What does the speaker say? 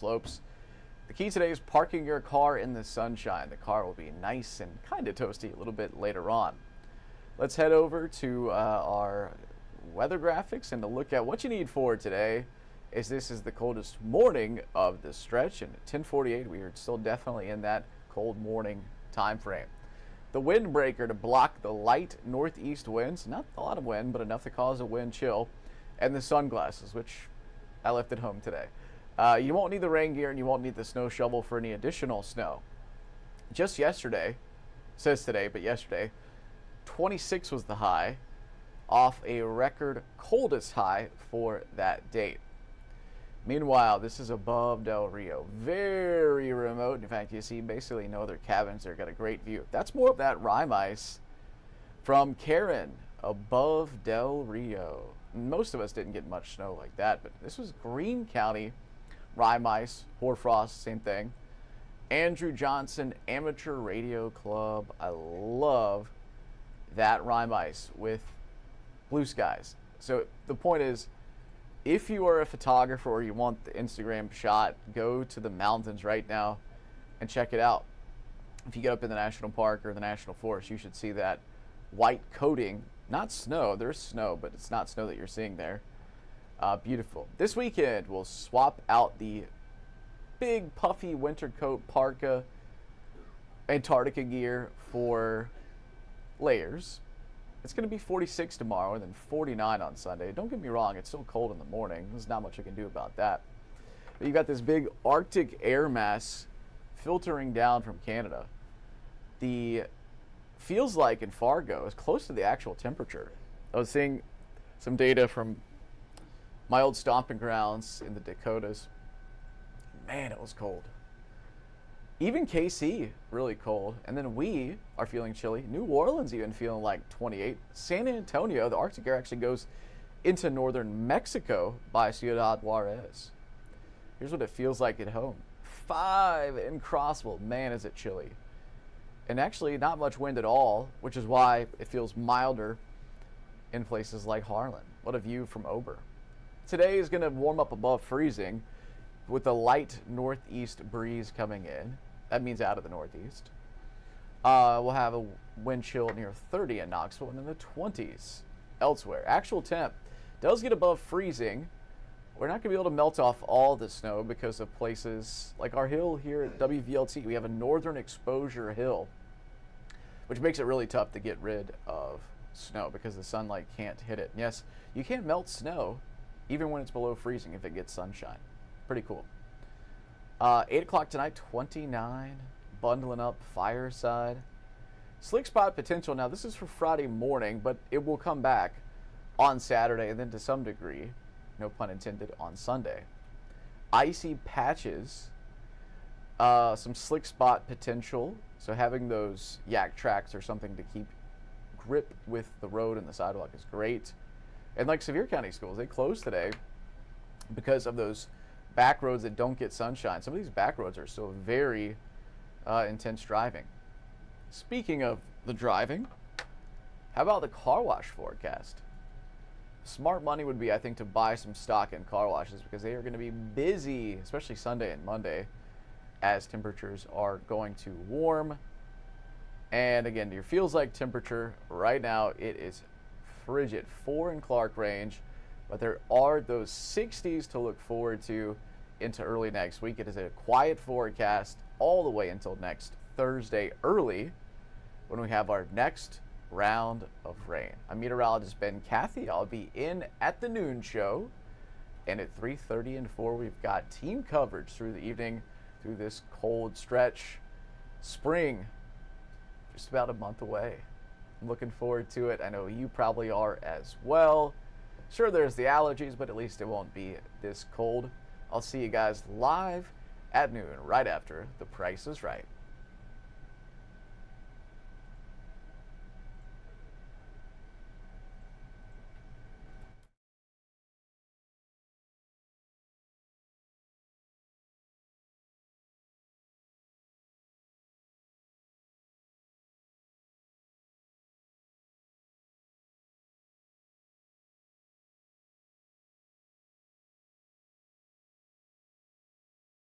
slopes. The key today is parking your car in the sunshine. The car will be nice and kind of toasty a little bit later on. Let's head over to our weather graphics and to look at what you need for today, as this is the coldest morning of the stretch, and at 10:48 we are still definitely in that cold morning time frame. The windbreaker to block the light northeast winds, not a lot of wind, but enough to cause a wind chill, and the sunglasses, which I left at home today. You won't need the rain gear and you won't need the snow shovel for any additional snow. Just yesterday, says today, but yesterday, 26 was the high, off a record coldest high for that date. Meanwhile, this is above Del Rio, very remote. In fact, you see basically no other cabins there. Got a great view. That's more of that rime ice from Karen above Del Rio. Most of us didn't get much snow like that, but this was Greene County rime ice, hoarfrost, same thing. Andrew Johnson Amateur Radio Club. I love that rime ice with blue skies. So the point is, if you are a photographer or you want the Instagram shot, go to the mountains right now and check it out. If you get up in the national park or the national forest, you should see that white coating. Not snow, there's snow, but it's not snow that you're seeing there. Beautiful. This weekend, we'll swap out the big puffy winter coat parka Antarctica gear for layers. It's going to be 46 tomorrow and then 49 on Sunday. Don't get me wrong, it's still cold in the morning. There's not much I can do about that. But you got this big Arctic air mass filtering down from Canada. The feels like in Fargo is close to the actual temperature. I was seeing some data from my old stomping grounds in the Dakotas. Man, it was cold. Even KC, really cold. And then we are feeling chilly. New Orleans even feeling like 28. San Antonio, the Arctic air actually goes into northern Mexico by Ciudad Juarez. Here's what it feels like at home. 5 in Crossville. Man, is it chilly. And actually not much wind at all, which is why it feels milder in places like Harlan. What a view from Ober. Today is going to warm up above freezing with a light northeast breeze coming in. That means out of the northeast. We'll have a wind chill near 30 in Knoxville and in the 20s elsewhere. Actual temp does get above freezing. We're not going to be able to melt off all the snow because of places like our hill here at WVLT. We have a northern exposure hill, which makes it really tough to get rid of snow because the sunlight can't hit it. And yes, you can't melt snow even when it's below freezing if it gets sunshine. Pretty cool. 8 o'clock tonight, 29, bundling up Fireside. Slick spot potential. Now, this is for Friday morning, but it will come back on Saturday and then to some degree, no pun intended, on Sunday. Icy patches, some slick spot potential. So having those yak tracks or something to keep grip with the road and the sidewalk is great. And like Sevier County schools, they closed today because of those back roads that don't get sunshine. Some of these back roads are still very intense driving. Speaking of the driving, how about the car wash forecast? Smart money would be, I think, to buy some stock in car washes because they are going to be busy, especially Sunday and Monday, as temperatures are going to warm. And again, your feels like temperature right now, it is frigid, 4 in Clark range. But there are those 60s to look forward to into early next week. It is a quiet forecast all the way until next Thursday early when we have our next round of rain. I'm meteorologist Ben Cathey. I'll be in at the noon show. And at 3:30 and 4, we've got team coverage through the evening through this cold stretch. Spring, just about a month away. I'm looking forward to it. I know you probably are as well. Sure, there's the allergies, but at least it won't be this cold. I'll see you guys live at noon right after The Price is Right.